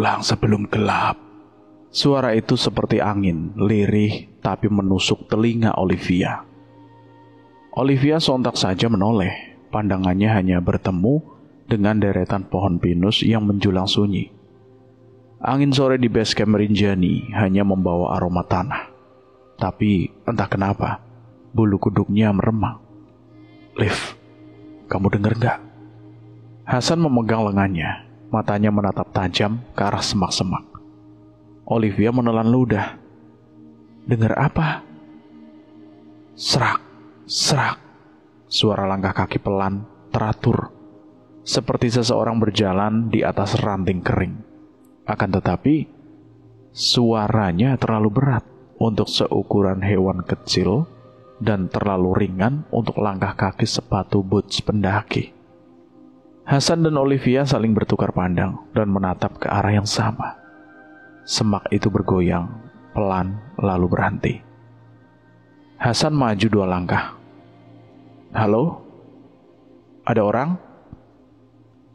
pulang sebelum gelap." Suara itu seperti angin, lirih tapi menusuk telinga Olivia. Olivia sontak saja menoleh, pandangannya hanya bertemu dengan deretan pohon pinus yang menjulang sunyi. Angin sore di base camp Rinjani hanya membawa aroma tanah. Tapi entah kenapa, bulu kuduknya meremang. "Liv, kamu dengar gak?" Hasan memegang lengannya, matanya menatap tajam ke arah semak-semak. Olivia menelan ludah. "Dengar apa?" Serak, serak. Suara langkah kaki pelan, teratur. Seperti seseorang berjalan di atas ranting kering. Akan tetapi, suaranya terlalu berat untuk seukuran hewan kecil dan terlalu ringan untuk langkah kaki sepatu boots pendaki. Hasan dan Olivia saling bertukar pandang dan menatap ke arah yang sama. Semak itu bergoyang, pelan lalu berhenti. Hasan maju 2 langkah. "Halo? Ada orang?"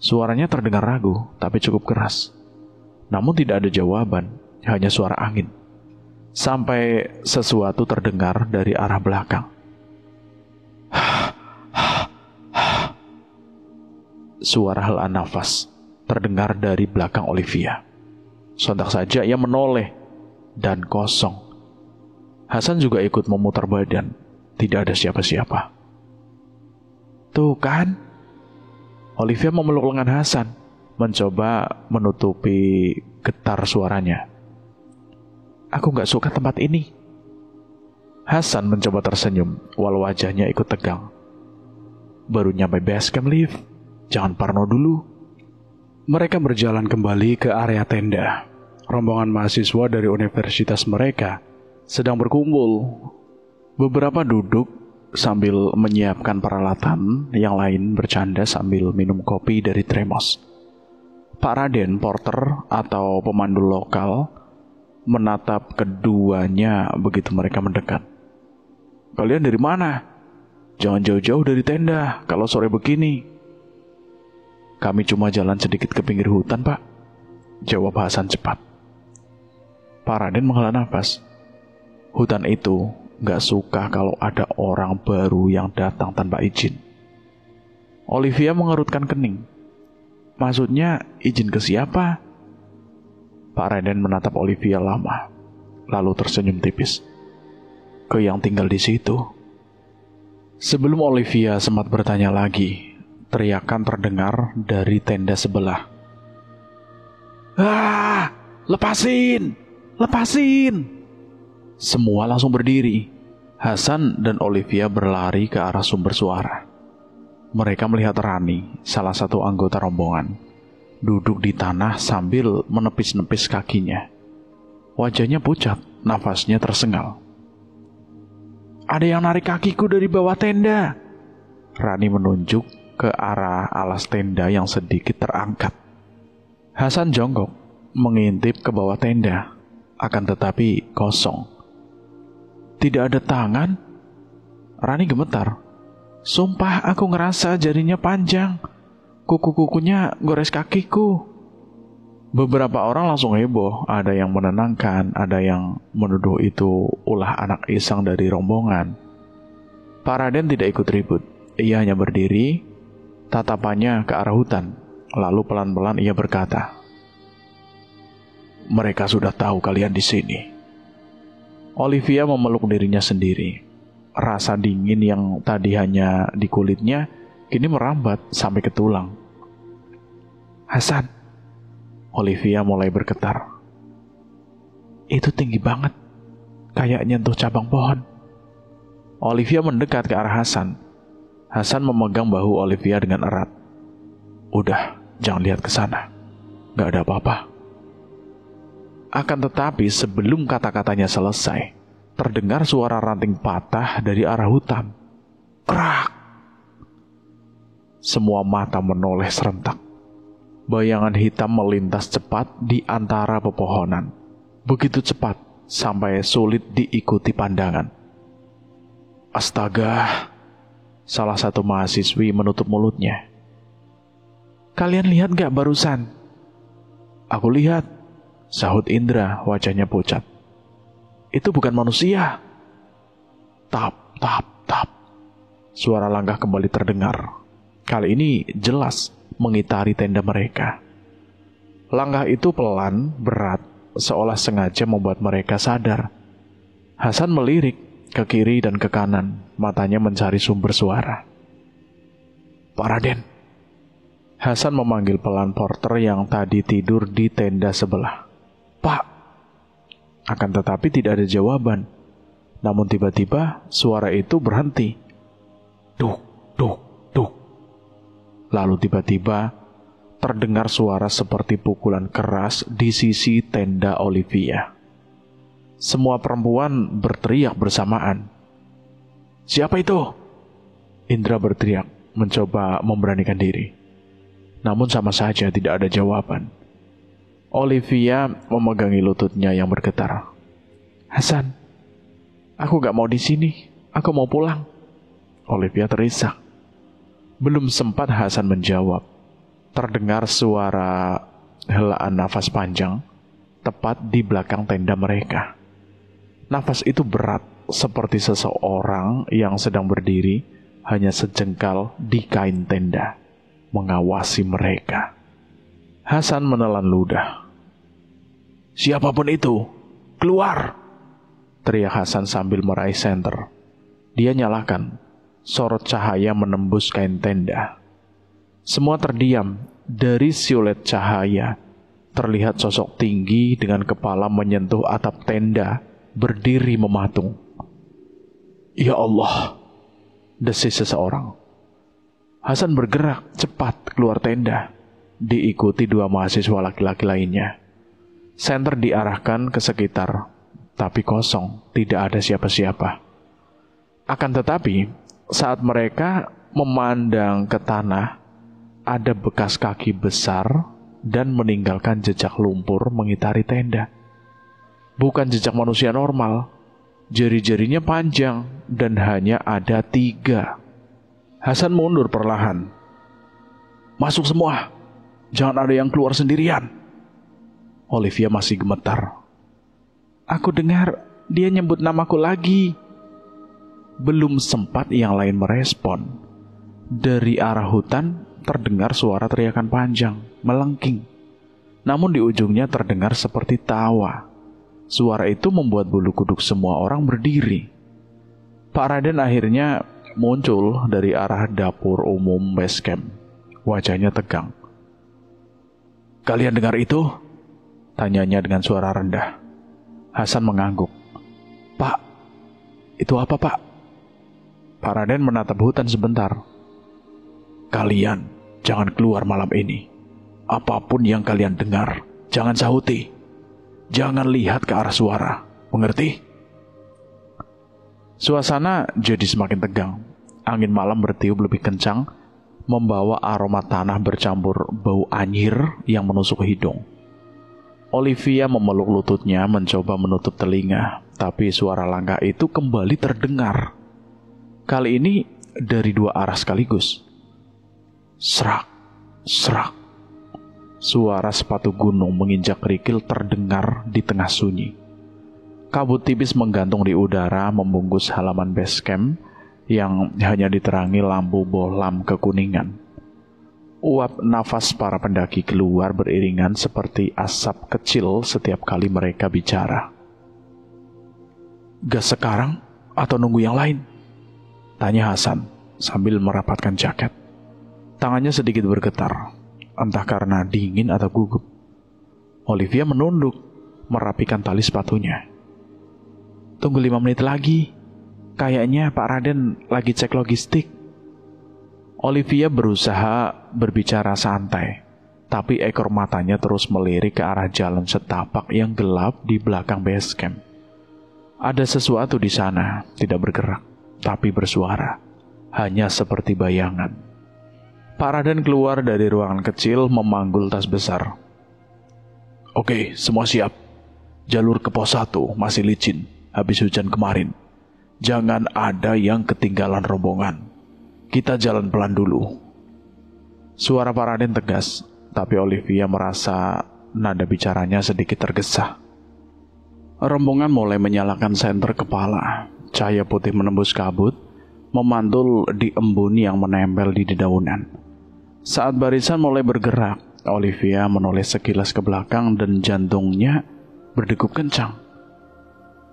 Suaranya terdengar ragu, tapi cukup keras. Namun tidak ada jawaban, hanya suara angin. Sampai sesuatu terdengar dari arah belakang. Suara hela nafas terdengar dari belakang Olivia. Sontak saja ia menoleh, dan kosong. Hasan juga ikut memutar badan, tidak ada siapa-siapa. "Tuh kan?" Olivia memeluk lengan Hasan, mencoba menutupi getar suaranya. "Aku gak suka tempat ini." Hasan mencoba tersenyum, walau wajahnya ikut tegang. "Baru nyampe base camp, Liv. Jangan parno dulu." Mereka berjalan kembali ke area tenda. Rombongan mahasiswa dari universitas mereka sedang berkumpul. Beberapa duduk sambil menyiapkan peralatan, yang lain bercanda sambil minum kopi dari termos. Pak Raden, porter atau pemandu lokal, menatap keduanya begitu mereka mendekat. "Kalian dari mana? Jangan jauh-jauh dari tenda kalau sore begini." "Kami cuma jalan sedikit ke pinggir hutan, Pak," jawab Hasan cepat. Pak Raden menghela nafas. Hutan itu gak suka kalau ada orang baru yang datang tanpa izin. Olivia mengerutkan kening. "Maksudnya izin ke siapa?" Pak Raden menatap Olivia lama, lalu tersenyum tipis. "Ke yang tinggal di situ." Sebelum Olivia sempat bertanya lagi, teriakan terdengar dari tenda sebelah. "Ah, lepasin! Lepasin!" Semua langsung berdiri. Hasan dan Olivia berlari ke arah sumber suara. Mereka melihat Rani, salah satu anggota rombongan, duduk di tanah sambil menepis-nepis kakinya. Wajahnya pucat, nafasnya tersengal. "Ada yang narik kakiku dari bawah tenda." Rani menunjuk ke arah alas tenda yang sedikit terangkat. Hasan jongkok, mengintip ke bawah tenda. Akan tetapi kosong. Tidak ada tangan. Rani gemetar. "Sumpah aku ngerasa jarinya panjang. Kuku-kukunya gores kakiku." Beberapa orang langsung heboh. Ada yang menenangkan, ada yang menuduh itu ulah anak iseng dari rombongan. Pak Raden tidak ikut ribut. Ia hanya berdiri, tatapannya ke arah hutan. Lalu pelan-pelan ia berkata, "Mereka sudah tahu kalian di sini." Olivia memeluk dirinya sendiri. Rasa dingin yang tadi hanya di kulitnya kini merambat sampai ke tulang. "Hasan," Olivia mulai bergetar. "Itu tinggi banget, kayak nyentuh cabang pohon." Olivia mendekat ke arah Hasan. Hasan memegang bahu Olivia dengan erat. "Udah, jangan lihat ke sana. Gak ada apa-apa." Akan tetapi sebelum kata-katanya selesai, terdengar suara ranting patah dari arah hutan. Krak! Semua mata menoleh serentak. Bayangan hitam melintas cepat di antara pepohonan. Begitu cepat sampai sulit diikuti pandangan. "Astaga!" Salah satu mahasiswi menutup mulutnya. "Kalian lihat gak barusan?" "Aku lihat." Sahut Indra, wajahnya pucat. Itu bukan manusia. Tap, tap, tap. Suara langkah kembali terdengar. Kali ini jelas mengitari tenda mereka. Langkah itu pelan, berat, seolah sengaja membuat mereka sadar. Hasan melirik ke kiri dan ke kanan, matanya mencari sumber suara. Pak Raden. Hasan memanggil pelan porter yang tadi tidur di tenda sebelah. Pak. Akan tetapi tidak ada jawaban. Namun tiba-tiba suara itu berhenti. Duk, duk, duk. Lalu tiba-tiba terdengar suara seperti pukulan keras di sisi tenda Olivia. Semua perempuan berteriak bersamaan. Siapa itu? Indra berteriak, mencoba memberanikan diri. Namun sama saja tidak ada jawaban. Olivia memegangi lututnya yang bergetar. Hasan, aku gak mau di sini. Aku mau pulang. Olivia terisak. Belum sempat Hasan menjawab, terdengar suara helaan nafas panjang tepat di belakang tenda mereka. Nafas itu berat, seperti seseorang yang sedang berdiri hanya sejengkal di kain tenda, mengawasi mereka. Hasan menelan ludah. Siapapun itu, keluar! Teriak Hasan sambil meraih senter. Dia nyalakan. Sorot cahaya menembus kain tenda. Semua terdiam. Dari siulet cahaya terlihat sosok tinggi dengan kepala menyentuh atap tenda, berdiri mematung. Ya Allah, desis seseorang. Hasan bergerak cepat keluar tenda, diikuti dua mahasiswa laki-laki lainnya. Senter diarahkan ke sekitar, tapi kosong, tidak ada siapa-siapa. Akan tetapi, saat mereka memandang ke tanah, ada bekas kaki besar dan meninggalkan jejak lumpur mengitari tenda. Bukan jejak manusia normal, jari-jarinya panjang dan hanya ada 3. Hasan mundur perlahan. Masuk semua, jangan ada yang keluar sendirian. Olivia masih gemetar. Aku dengar dia nyebut namaku lagi. Belum sempat yang lain merespon. Dari arah hutan terdengar suara teriakan panjang, melengking. Namun di ujungnya terdengar seperti tawa. Suara itu membuat bulu kuduk semua orang berdiri. Pak Raden akhirnya muncul dari arah dapur umum base camp. Wajahnya tegang. Kalian dengar itu? Tanyanya dengan suara rendah. Hasan mengangguk. Pak, itu apa Pak? Pak Raden menatap hutan sebentar. Kalian jangan keluar malam ini. Apapun yang kalian dengar, jangan sahuti. Jangan lihat ke arah suara. Mengerti? Suasana jadi semakin tegang. Angin malam bertiup lebih kencang, membawa aroma tanah bercampur bau anyir yang menusuk hidung. Olivia memeluk lututnya, mencoba menutup telinga, tapi suara langkah itu kembali terdengar. Kali ini dari 2 arah sekaligus. Serak, serak. Suara sepatu gunung menginjak kerikil terdengar di tengah sunyi. Kabut tipis menggantung di udara membungkus halaman base camp yang hanya diterangi lampu bohlam kekuningan. Uap nafas para pendaki keluar beriringan seperti asap kecil setiap kali mereka bicara. Gas sekarang atau nunggu yang lain? Tanya Hasan sambil merapatkan jaket. Tangannya sedikit bergetar, entah karena dingin atau gugup. Olivia menunduk, merapikan tali sepatunya. Tunggu 5 menit lagi. Kayaknya Pak Raden lagi cek logistik. Olivia berusaha berbicara santai, tapi ekor matanya terus melirik ke arah jalan setapak yang gelap di belakang base camp. Ada sesuatu di sana, tidak bergerak, tapi bersuara, hanya seperti bayangan. Pak Raden keluar dari ruangan kecil memanggul tas besar. Oke, semua siap. Jalur ke pos 1 masih licin, habis hujan kemarin. Jangan ada yang ketinggalan rombongan. Kita jalan pelan dulu. Suara Pak Raden tegas, tapi Olivia merasa nada bicaranya sedikit tergesa. Rombongan mulai menyalakan senter kepala. Cahaya putih menembus kabut, memantul di embun yang menempel di dedaunan. Saat barisan mulai bergerak, Olivia menoleh sekilas ke belakang dan jantungnya berdegup kencang.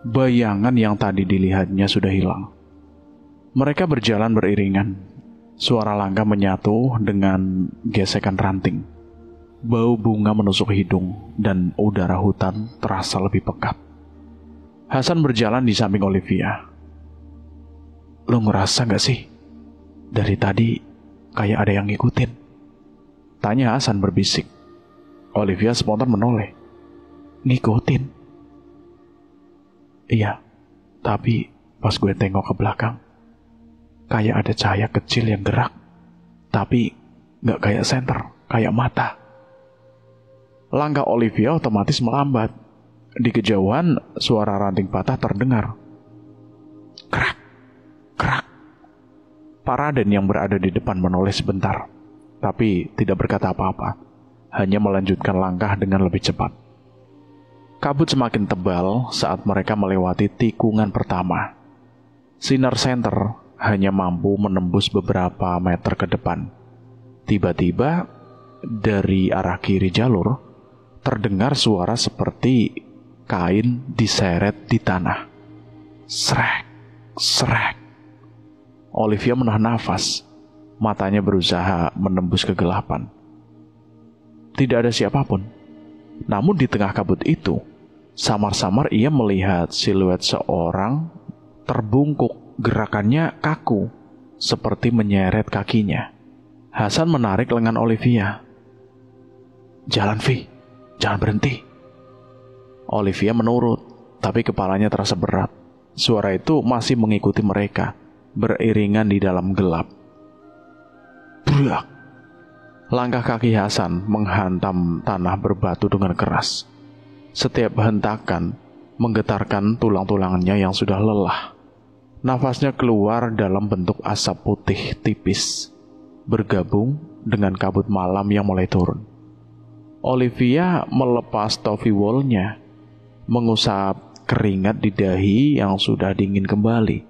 Bayangan yang tadi dilihatnya sudah hilang. Mereka berjalan beriringan. Suara langkah menyatu dengan gesekan ranting. Bau bunga menusuk hidung dan udara hutan terasa lebih pekat. Hasan berjalan di samping Olivia. "Lo ngerasa gak sih? Dari tadi kayak ada yang ngikutin?" tanya Hasan berbisik. Olivia spontan menoleh. "Ngikutin?" "Iya, tapi pas gue tengok ke belakang, kayak ada cahaya kecil yang gerak, tapi gak kayak senter, kayak mata." Langkah Olivia otomatis melambat. Di kejauhan, suara ranting patah terdengar. Krak, krak. Pak Raden yang berada di depan menoleh sebentar, tapi tidak berkata apa-apa, hanya melanjutkan langkah dengan lebih cepat. Kabut semakin tebal saat mereka melewati tikungan pertama. Sinar senter hanya mampu menembus beberapa meter ke depan. Tiba-tiba, dari arah kiri jalur, terdengar suara seperti kain diseret di tanah. Srek, srek. Olivia menahan nafas. Matanya berusaha menembus kegelapan. Tidak ada siapapun. Namun di tengah kabut itu, samar-samar ia melihat siluet seorang terbungkuk. Gerakannya kaku, seperti menyeret kakinya. Hasan menarik lengan Olivia. "Jalan, Vi. Jangan berhenti." Olivia menurut, tapi kepalanya terasa berat. Suara itu masih mengikuti mereka, beriringan di dalam gelap. Brak! Langkah kaki Hasan menghantam tanah berbatu dengan keras. Setiap hentakan menggetarkan tulang-tulangnya yang sudah lelah. Nafasnya keluar dalam bentuk asap putih tipis, bergabung dengan kabut malam yang mulai turun. Olivia melepas topi wolnya, mengusap keringat di dahi yang sudah dingin kembali.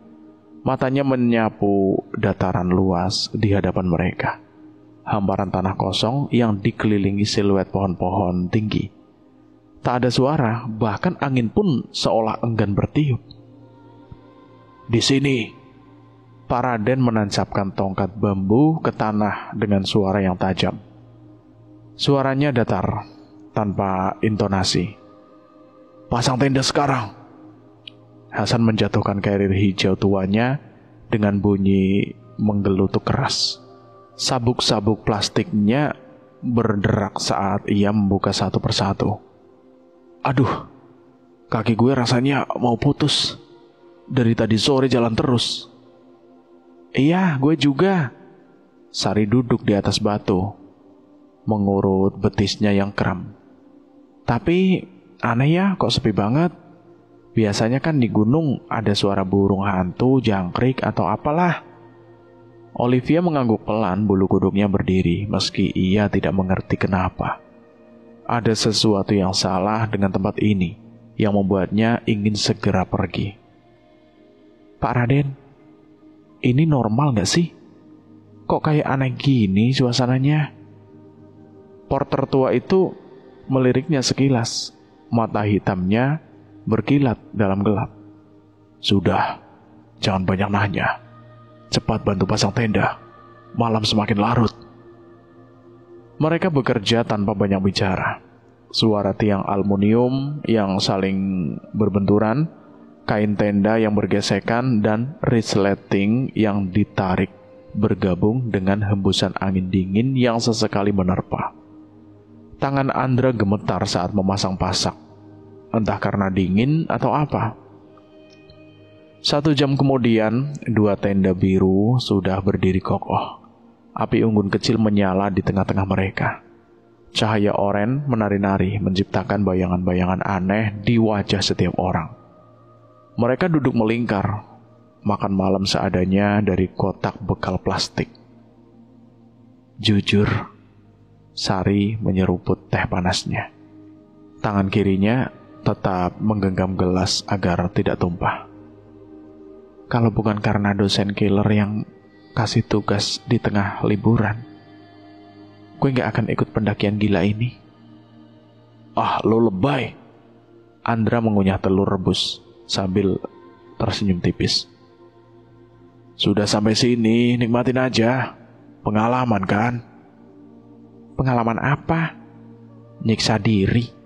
Matanya menyapu dataran luas di hadapan mereka. Hamparan tanah kosong yang dikelilingi siluet pohon-pohon tinggi. Tak ada suara, bahkan angin pun seolah enggan bertiup. "Di sini." Pak Raden menancapkan tongkat bambu ke tanah dengan suara yang tajam. Suaranya datar, tanpa intonasi. "Pasang tenda sekarang." Hasan menjatuhkan carrier hijau tuanya dengan bunyi menggelutuk keras. Sabuk-sabuk plastiknya berderak saat ia membuka satu persatu. "Aduh, kaki gue rasanya mau putus. Dari tadi sore jalan terus." "Iya, gue juga." Sari duduk di atas batu, mengurut betisnya yang kram. "Tapi aneh ya, kok sepi banget. Biasanya kan di gunung ada suara burung hantu, jangkrik, atau apalah." Olivia mengangguk pelan, bulu kuduknya berdiri, meski ia tidak mengerti kenapa. Ada sesuatu yang salah dengan tempat ini, yang membuatnya ingin segera pergi. "Pak Raden, ini normal gak sih? Kok kayak aneh gini suasananya?" Porter tua itu meliriknya sekilas. Mata hitamnya berkilat dalam gelap. "Sudah, jangan banyak nanya. Cepat bantu pasang tenda. Malam semakin larut." Mereka bekerja tanpa banyak bicara. Suara tiang aluminium yang saling berbenturan, kain tenda yang bergesekan, dan resleting yang ditarik bergabung dengan hembusan angin dingin yang sesekali menerpa. Tangan Andra gemetar saat memasang pasak, entah karena dingin atau apa. 1 jam kemudian, 2 tenda biru sudah berdiri kokoh. Api unggun kecil menyala di tengah-tengah mereka. Cahaya oren menari-nari menciptakan bayangan-bayangan aneh di wajah setiap orang. Mereka duduk melingkar, makan malam seadanya dari kotak bekal plastik. "Jujur," Sari menyeruput teh panasnya, Tangan kirinya tetap menggenggam gelas agar tidak tumpah. Kalau bukan karena dosen killer yang kasih tugas di tengah liburan, gue gak akan ikut pendakian gila ini. Ah, lo lebay. Andra mengunyah telur rebus sambil tersenyum tipis. Sudah sampai sini, nikmatin aja. Pengalaman kan? Pengalaman apa? Nyiksa diri.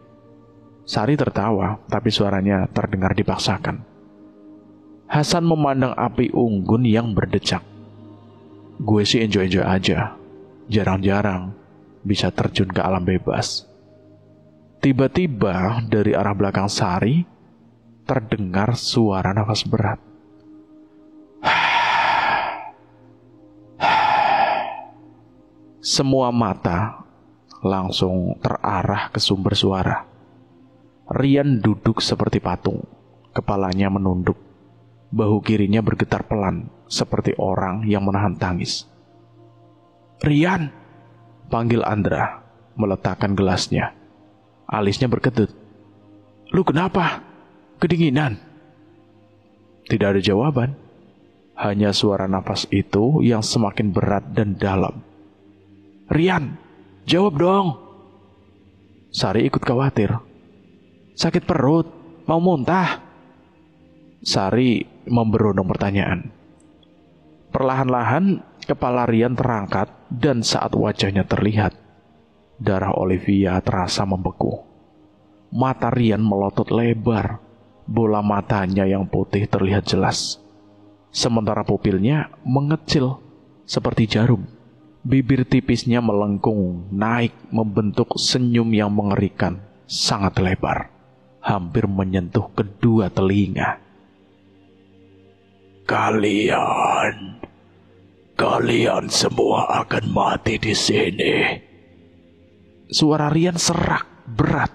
Sari tertawa, tapi suaranya terdengar dipaksakan. Hasan memandang api unggun yang berdecak. Gue sih enjoy-enjoy aja. Jarang-jarang bisa terjun ke alam bebas. Tiba-tiba dari arah belakang Sari terdengar suara nafas berat. Semua mata langsung terarah ke sumber suara. Rian duduk seperti patung, kepalanya menunduk. Bahu kirinya bergetar pelan, seperti orang yang menahan tangis. Rian, panggil Andra, meletakkan gelasnya. Alisnya berkedut. Lu kenapa? Kedinginan? Tidak ada jawaban. Hanya suara nafas itu yang semakin berat dan dalam. Rian, jawab dong. Sari ikut khawatir. Sakit perut, mau muntah. Sari memberondong pertanyaan. Perlahan-lahan kepala Rian terangkat dan saat wajahnya terlihat, darah Olivia terasa membeku. Mata Rian melotot lebar, bola matanya yang putih terlihat jelas. Sementara pupilnya mengecil seperti jarum. Bibir tipisnya melengkung naik membentuk senyum yang mengerikan, sangat lebar. Hampir menyentuh kedua telinga. Kalian semua akan mati di sini. Suara Rian serak, berat.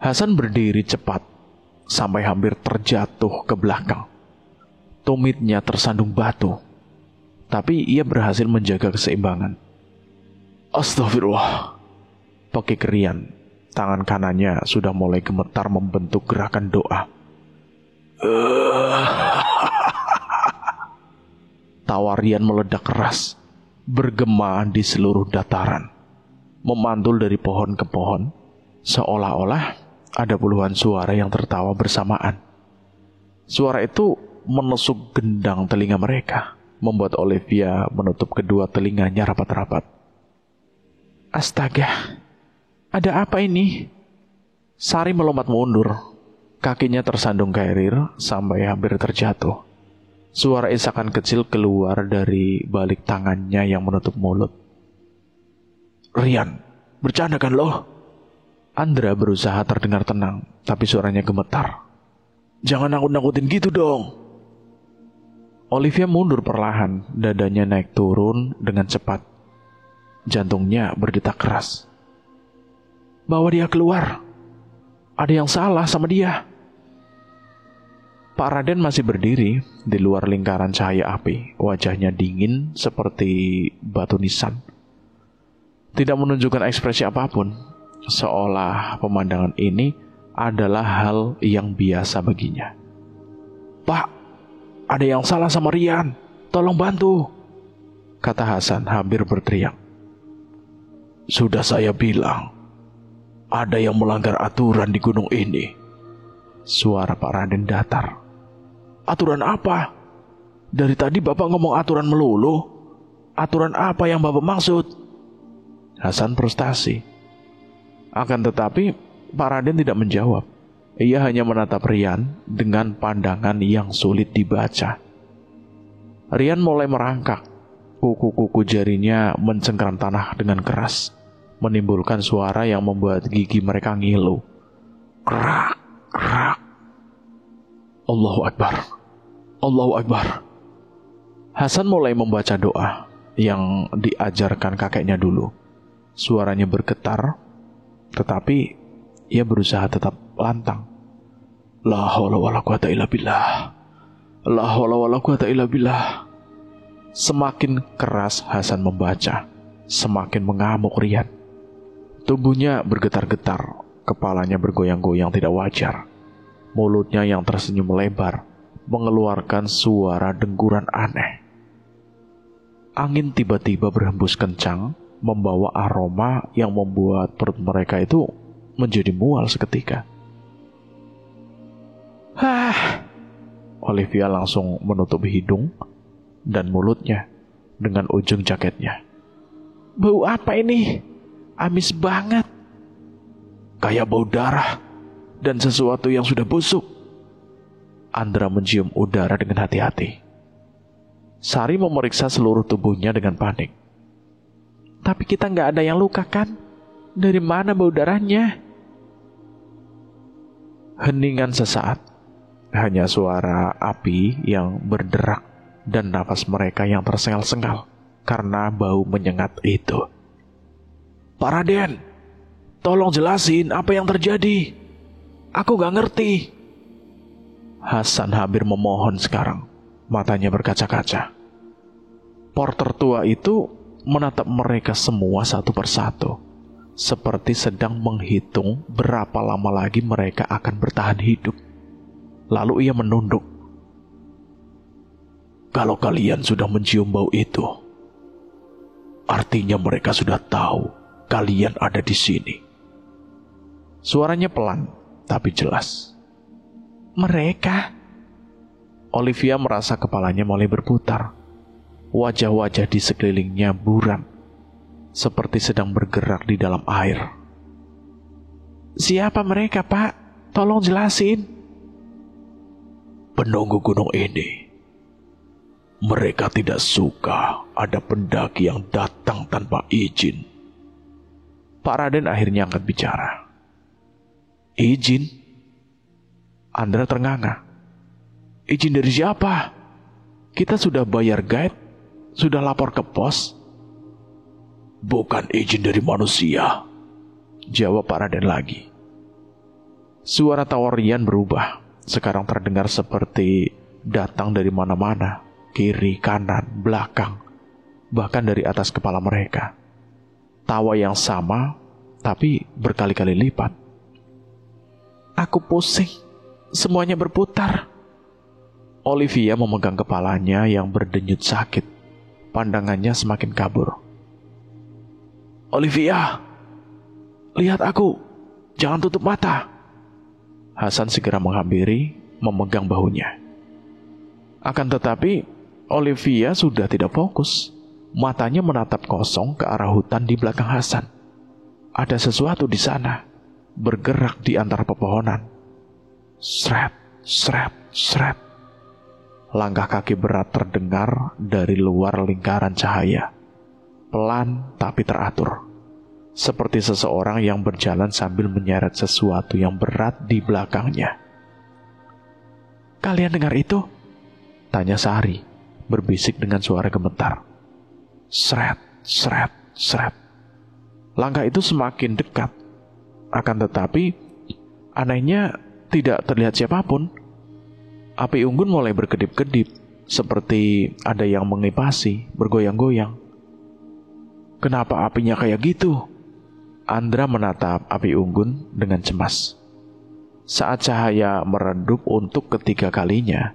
Hasan berdiri cepat, sampai hampir terjatuh ke belakang. Tumitnya tersandung batu, tapi ia berhasil menjaga keseimbangan. Astagfirullah, pekik Rian. Tangan kanannya sudah mulai gemetar membentuk gerakan doa. Tawa Rian meledak keras, bergema di seluruh dataran, memantul dari pohon ke pohon, seolah-olah ada puluhan suara yang tertawa bersamaan. Suara itu menusuk gendang telinga mereka, membuat Olivia menutup kedua telinganya rapat-rapat. Astaga, ada apa ini? Sari melompat mundur. Kakinya tersandung carrier sampai hampir terjatuh. Suara isakan kecil keluar dari balik tangannya yang menutup mulut. Rian, bercanda kan lo? Andra berusaha terdengar tenang, tapi suaranya gemetar. Jangan nakut-nakutin gitu dong. Olivia mundur perlahan, dadanya naik turun dengan cepat. Jantungnya berdetak keras. Bawa dia keluar. Ada yang salah sama dia. Pak Raden masih berdiri di luar lingkaran cahaya api. Wajahnya dingin seperti batu nisan. Tidak menunjukkan ekspresi apapun. Seolah pemandangan ini adalah hal yang biasa baginya. Pak, ada yang salah sama Rian. Tolong bantu, kata Hasan hampir berteriak. Sudah saya bilang, ada yang melanggar aturan di gunung ini. Suara Pak Raden datar. Aturan apa? Dari tadi Bapak ngomong aturan melulu. Aturan apa yang Bapak maksud? Hasan frustasi. Akan tetapi Pak Raden tidak menjawab. Ia hanya menatap Rian dengan pandangan yang sulit dibaca. Rian mulai merangkak. Kuku-kuku jarinya mencengkeram tanah dengan keras, menimbulkan suara yang membuat gigi mereka ngilu. Krak, krak. Allahu Akbar, Allahu Akbar. Hasan mulai membaca doa yang diajarkan kakeknya dulu. Suaranya bergetar, tetapi ia berusaha tetap lantang. La haula wala quwata illa billah. La haula wala quwata illa billah. Semakin keras Hasan membaca, semakin mengamuk Rian. Tubuhnya bergetar-getar, kepalanya bergoyang-goyang tidak wajar. Mulutnya yang tersenyum lebar mengeluarkan suara dengguran aneh. Angin tiba-tiba berhembus kencang, membawa aroma yang membuat perut mereka itu menjadi mual seketika. Olivia langsung menutup hidung dan mulutnya dengan ujung jaketnya. Bau apa ini? Amis banget. Kayak bau darah dan sesuatu yang sudah busuk. Andra mencium udara dengan hati-hati. Sari memeriksa seluruh tubuhnya dengan panik. Tapi kita nggak ada yang luka kan? Dari mana bau darahnya? Heningan sesaat. Hanya suara api yang berderak dan nafas mereka yang tersengal-sengal karena bau menyengat itu. Pak Raden, tolong jelasin apa yang terjadi. Aku gak ngerti. Hasan hampir memohon sekarang. Matanya berkaca-kaca. Porter tua itu menatap mereka semua satu persatu. Seperti sedang menghitung berapa lama lagi mereka akan bertahan hidup. Lalu ia menunduk. Kalau kalian sudah mencium bau itu, artinya mereka sudah tahu kalian ada di sini. Suaranya pelan, tapi jelas. Mereka? Olivia merasa kepalanya mulai berputar. Wajah-wajah di sekelilingnya buram, seperti sedang bergerak di dalam air. Siapa mereka, Pak? Tolong jelasin. Penunggu gunung ini. Mereka tidak suka ada pendaki yang datang tanpa izin. Pak Raden akhirnya angkat bicara. Izin? Andra ternganga. Izin dari siapa? Kita sudah bayar guide, sudah lapor ke pos. Bukan izin dari manusia, jawab Pak Raden lagi. Suara tawarian berubah. Sekarang terdengar seperti datang dari mana-mana, kiri, kanan, belakang, bahkan dari atas kepala mereka. Tawa yang sama, tapi berkali-kali lipat. Aku pusing, semuanya berputar. Olivia memegang kepalanya yang berdenyut sakit. Pandangannya semakin kabur. Olivia, lihat aku, jangan tutup mata. Hasan segera menghampiri, memegang bahunya. Akan tetapi, Olivia sudah tidak fokus. Matanya menatap kosong ke arah hutan di belakang Hasan. Ada sesuatu di sana, bergerak di antara pepohonan. Sret, sret, sret. Langkah kaki berat terdengar dari luar lingkaran cahaya. Pelan tapi teratur. Seperti seseorang yang berjalan sambil menyeret sesuatu yang berat di belakangnya. Kalian dengar itu? Tanya Sari, berbisik dengan suara gemetar. Sret, sret, sret. Langkah itu semakin dekat. Akan tetapi, anehnya tidak terlihat siapapun. Api unggun mulai berkedip-kedip, seperti ada yang mengipasi, bergoyang-goyang. Kenapa apinya kayak gitu? Andra menatap api unggun dengan cemas. Saat cahaya meredup untuk ketiga kalinya,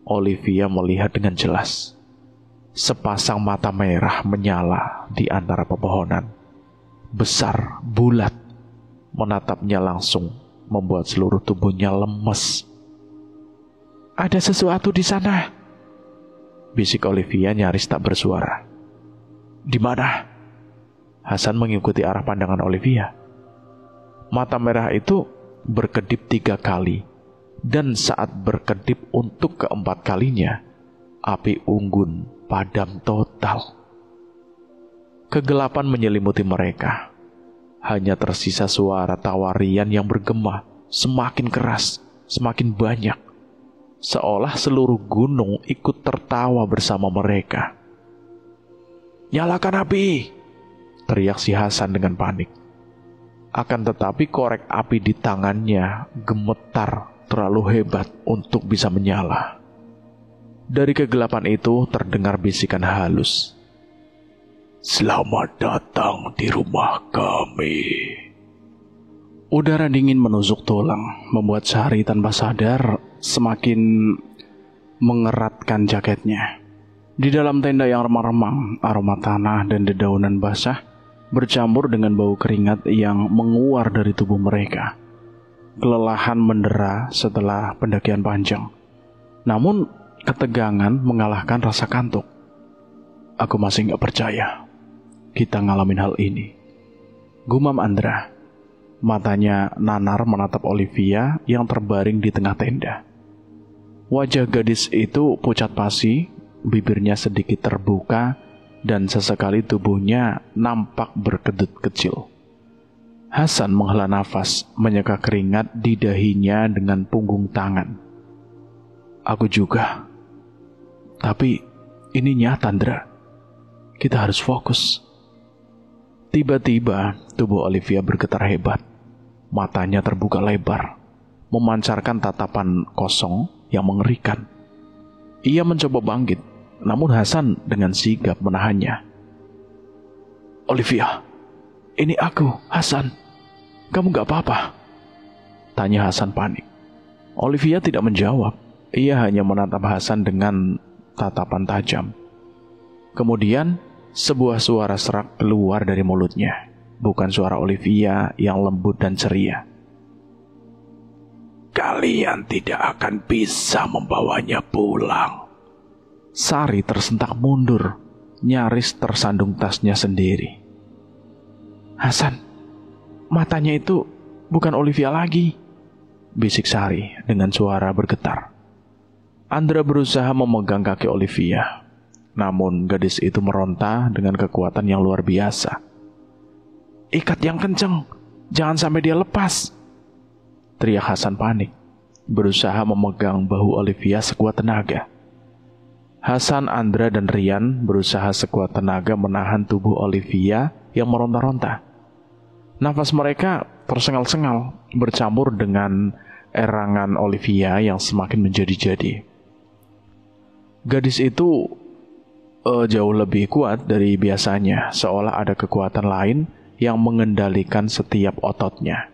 Olivia melihat dengan jelas. Sepasang mata merah menyala di antara pepohonan. Besar, bulat, menatapnya langsung, membuat seluruh tubuhnya lemes. Ada sesuatu di sana, bisik Olivia nyaris tak bersuara. Di mana? Hasan mengikuti arah pandangan Olivia. Mata merah itu berkedip 3 kali, dan saat berkedip untuk keempat kalinya, api unggun padam total. Kegelapan menyelimuti mereka. Hanya tersisa suara tawarian yang bergema, semakin keras, semakin banyak. Seolah seluruh gunung ikut tertawa bersama mereka. Nyalakan api! Teriak si Hasan dengan panik. Akan tetapi korek api di tangannya gemetar terlalu hebat untuk bisa menyala. Dari kegelapan itu terdengar bisikan halus. Selamat datang di rumah kami. Udara dingin menusuk tulang, membuat Sari tanpa sadar semakin mengeratkan jaketnya. Di dalam tenda yang remang-remang, aroma tanah dan dedaunan basah bercampur dengan bau keringat yang menguar dari tubuh mereka. Kelelahan mendera setelah pendakian panjang. Namun, ketegangan mengalahkan rasa kantuk. Aku masih gak percaya kita ngalamin hal ini, gumam Andra. Matanya nanar menatap Olivia yang terbaring di tengah tenda. Wajah gadis itu pucat pasi, bibirnya sedikit terbuka, dan sesekali tubuhnya nampak berkedut kecil. Hasan menghela nafas, menyeka keringat di dahinya dengan punggung tangan. Aku juga. Tapi ini nyata, Andra. Kita harus fokus. Tiba-tiba tubuh Olivia bergetar hebat. Matanya terbuka lebar, memancarkan tatapan kosong yang mengerikan. Ia mencoba bangkit, namun Hasan dengan sigap menahannya. Olivia, ini aku, Hasan. Kamu gak apa-apa? Tanya Hasan panik. Olivia tidak menjawab. Ia hanya menatap Hasan dengan tatapan tajam. Kemudian sebuah suara serak keluar dari mulutnya. Bukan suara Olivia yang lembut dan ceria. Kalian tidak akan bisa membawanya pulang. Sari tersentak mundur, nyaris tersandung tasnya sendiri. Hasan, matanya itu bukan Olivia lagi, bisik Sari dengan suara bergetar. Andra berusaha memegang kaki Olivia, namun gadis itu meronta dengan kekuatan yang luar biasa. Ikat yang kenceng, jangan sampai dia lepas, teriak Hasan panik, berusaha memegang bahu Olivia sekuat tenaga. Hasan, Andra, dan Rian berusaha sekuat tenaga menahan tubuh Olivia yang meronta-ronta. Nafas mereka tersengal-sengal, bercampur dengan erangan Olivia yang semakin menjadi-jadi. Gadis itu jauh lebih kuat dari biasanya, seolah ada kekuatan lain yang mengendalikan setiap ototnya.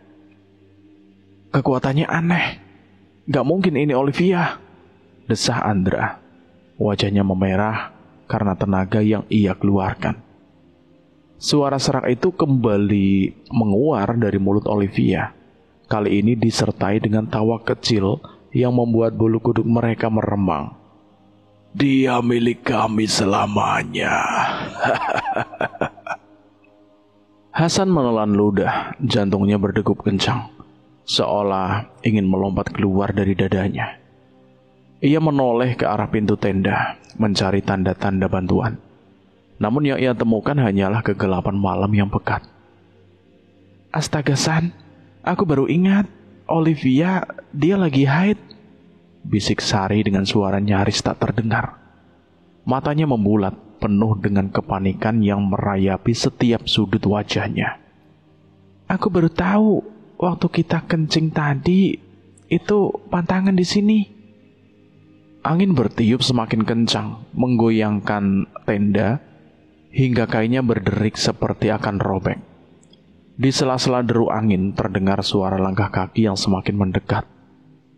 Kekuatannya aneh. Gak mungkin ini Olivia, desah Andra. Wajahnya memerah karena tenaga yang ia keluarkan. Suara serak itu kembali menguar dari mulut Olivia. Kali ini disertai dengan tawa kecil yang membuat bulu kuduk mereka meremang. Dia milik kami selamanya. Hasan menelan ludah, jantungnya berdegup kencang, seolah ingin melompat keluar dari dadanya. Ia menoleh ke arah pintu tenda, mencari tanda-tanda bantuan. Namun yang ia temukan hanyalah kegelapan malam yang pekat. Astaga San, aku baru ingat, Olivia, dia lagi haid, bisik Sari dengan suara nyaris tak terdengar. Matanya membulat, penuh dengan kepanikan yang merayapi setiap sudut wajahnya. Aku baru tahu waktu kita kencing tadi itu pantangan di sini. Angin bertiup semakin kencang, menggoyangkan tenda hingga kainnya berderik seperti akan robek. Di sela-sela deru angin terdengar suara langkah kaki yang semakin mendekat.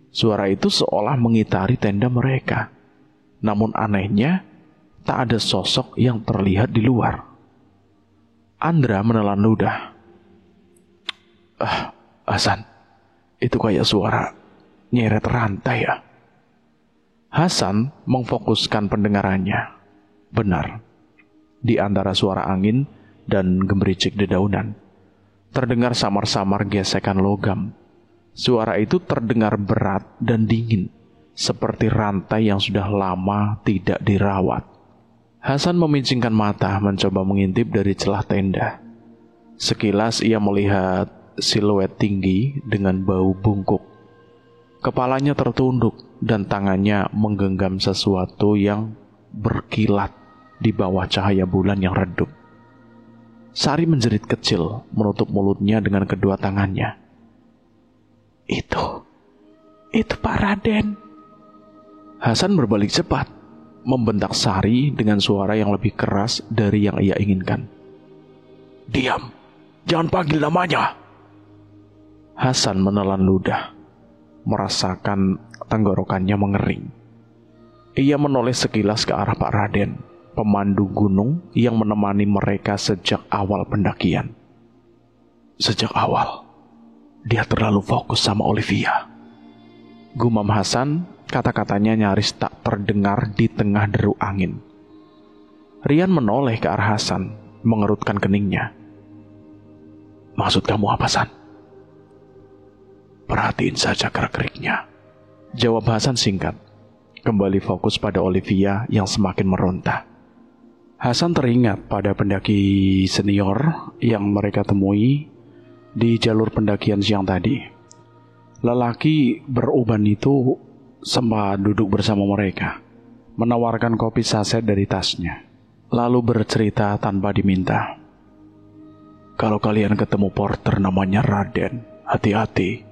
Suara itu seolah mengitari tenda mereka. Namun anehnya, tak ada sosok yang terlihat di luar. Andra menelan ludah. Hasan, itu kayak suara nyeret rantai ya. Hasan memfokuskan pendengarannya. Benar, di antara suara angin dan gemericik dedaunan, terdengar samar-samar gesekan logam. Suara itu terdengar berat dan dingin, seperti rantai yang sudah lama tidak dirawat. Hasan memincingkan mata mencoba mengintip dari celah tenda. Sekilas ia melihat siluet tinggi dengan bau bungkuk. Kepalanya tertunduk dan tangannya menggenggam sesuatu yang berkilat di bawah cahaya bulan yang redup. Sari menjerit kecil, menutup mulutnya dengan kedua tangannya. Itu Pak Raden. Hasan berbalik cepat, membentak Sari dengan suara yang lebih keras dari yang ia inginkan. Diam, jangan panggil namanya. Hasan menelan ludah, merasakan tenggorokannya mengering. Ia menoleh sekilas ke arah Pak Raden, pemandu gunung yang menemani mereka sejak awal pendakian. Sejak awal, dia terlalu fokus sama Olivia. Gumam Hasan, kata-katanya nyaris tak terdengar di tengah deru angin. Rian menoleh ke arah Hasan, mengerutkan keningnya. Maksud kamu apa, San? Perhatiin saja gerak-geriknya, jawab Hasan singkat, kembali fokus pada Olivia yang semakin meronta. Hasan teringat pada pendaki senior yang mereka temui di jalur pendakian siang tadi. Lelaki beruban itu sempat duduk bersama mereka, menawarkan kopi saset dari tasnya, lalu bercerita tanpa diminta. Kalau kalian ketemu porter namanya Raden, hati-hati.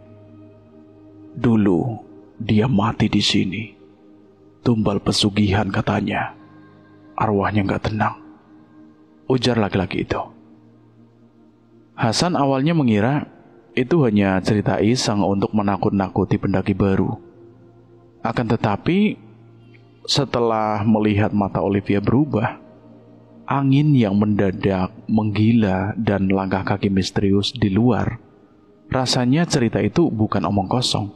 Dulu dia mati di sini. Tumbal pesugihan katanya. Arwahnya gak tenang, ujar laki-laki itu. Hasan awalnya mengira itu hanya cerita iseng untuk menakut-nakuti pendaki baru. Akan tetapi, setelah melihat mata Olivia berubah, angin yang mendadak menggila dan langkah kaki misterius di luar, rasanya cerita itu bukan omong kosong.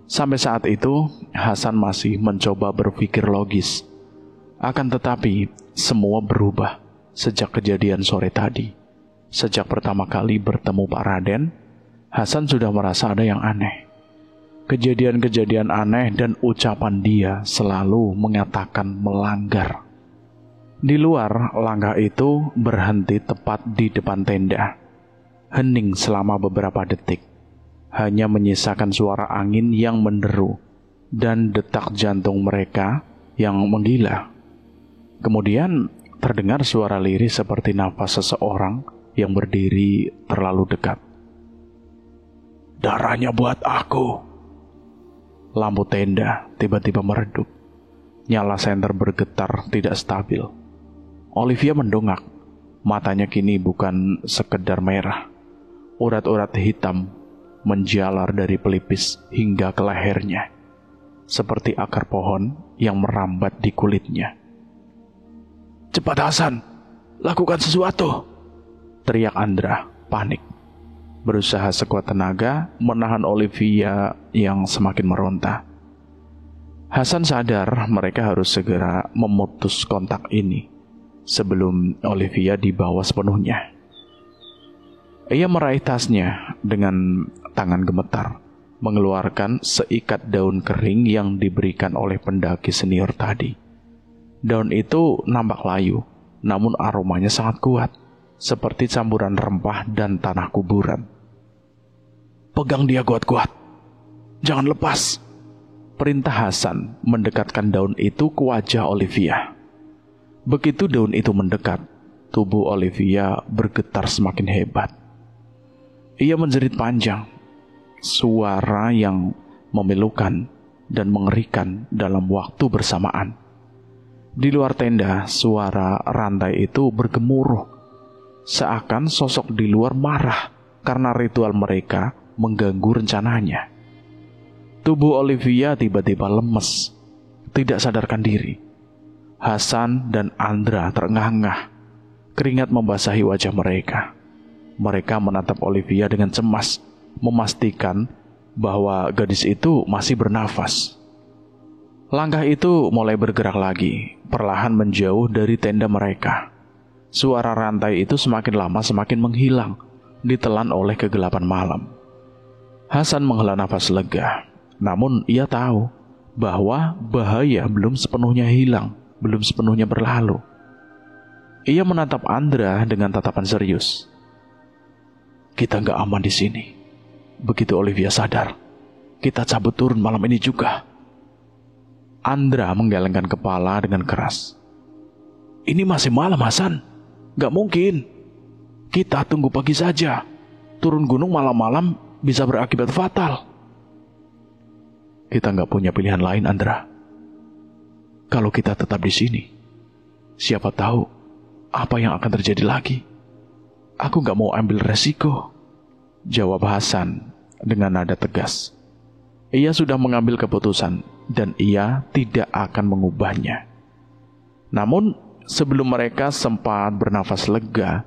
Sampai saat itu, Hasan masih mencoba berpikir logis. Akan tetapi, semua berubah sejak kejadian sore tadi. Sejak pertama kali bertemu Pak Raden, Hasan sudah merasa ada yang aneh. Kejadian-kejadian aneh dan ucapan dia selalu mengatakan melanggar. Di luar, langkah itu berhenti tepat di depan tenda. Hening selama beberapa detik. Hanya menyisakan suara angin yang menderu dan detak jantung mereka yang menggila. Kemudian terdengar suara lirih seperti nafas seseorang yang berdiri terlalu dekat. Darahnya buat aku. Lampu tenda tiba-tiba meredup. Nyala senter bergetar tidak stabil. Olivia mendongak. Matanya kini bukan sekedar merah. Urat-urat hitam menjalar dari pelipis hingga ke lehernya, seperti akar pohon yang merambat di kulitnya. Cepat Hasan, lakukan sesuatu, teriak Andra, panik. Berusaha sekuat tenaga menahan Olivia yang semakin meronta. Hasan sadar mereka harus segera memutus kontak ini sebelum Olivia dibawa sepenuhnya. Ia meraih tasnya dengan tangan gemetar, mengeluarkan seikat daun kering yang diberikan oleh pendaki senior tadi. Daun itu nampak layu, namun aromanya sangat kuat, seperti campuran rempah dan tanah kuburan. Pegang dia kuat-kuat, jangan lepas, perintah Hasan mendekatkan daun itu ke wajah Olivia. Begitu daun itu mendekat, tubuh Olivia bergetar semakin hebat. Ia menjerit panjang, suara yang memilukan dan mengerikan dalam waktu bersamaan. Di luar tenda, suara rantai itu bergemuruh, seakan sosok di luar marah karena ritual mereka mengganggu rencananya. Tubuh Olivia tiba-tiba lemes, tidak sadarkan diri. Hasan dan Andra terengah-engah, keringat membasahi wajah mereka. Mereka menatap Olivia dengan cemas, memastikan bahwa gadis itu masih bernafas. Langkah itu mulai bergerak lagi, perlahan menjauh dari tenda mereka. Suara rantai itu semakin lama semakin menghilang, ditelan oleh kegelapan malam. Hasan menghela nafas lega, namun ia tahu bahwa bahaya belum sepenuhnya hilang, belum sepenuhnya berlalu. Ia menatap Andra dengan tatapan serius. Kita nggak aman di sini. Begitu Olivia sadar, kita cabut turun malam ini juga. Andra menggelengkan kepala dengan keras. Ini masih malam, Hasan. Nggak mungkin. Kita tunggu pagi saja. Turun gunung malam-malam bisa berakibat fatal. Kita nggak punya pilihan lain, Andra. Kalau kita tetap di sini, siapa tahu apa yang akan terjadi lagi. Aku gak mau ambil resiko. jawab Hasan dengan nada tegas. Ia sudah mengambil keputusan dan ia tidak akan mengubahnya. Namun, sebelum mereka sempat bernafas lega,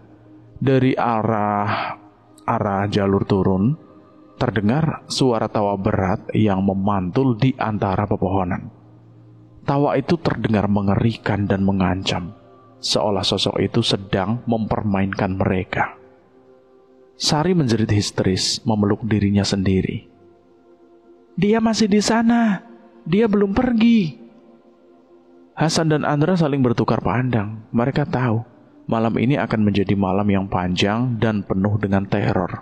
dari arah jalur turun, terdengar suara tawa berat yang memantul di antara pepohonan. Tawa itu terdengar mengerikan dan mengancam, seolah sosok itu sedang mempermainkan mereka. Sari menjerit histeris, memeluk dirinya sendiri. "Dia masih di sana, dia belum pergi." Hasan dan Andra saling bertukar pandang. Mereka tahu malam ini akan menjadi malam yang panjang dan penuh dengan teror.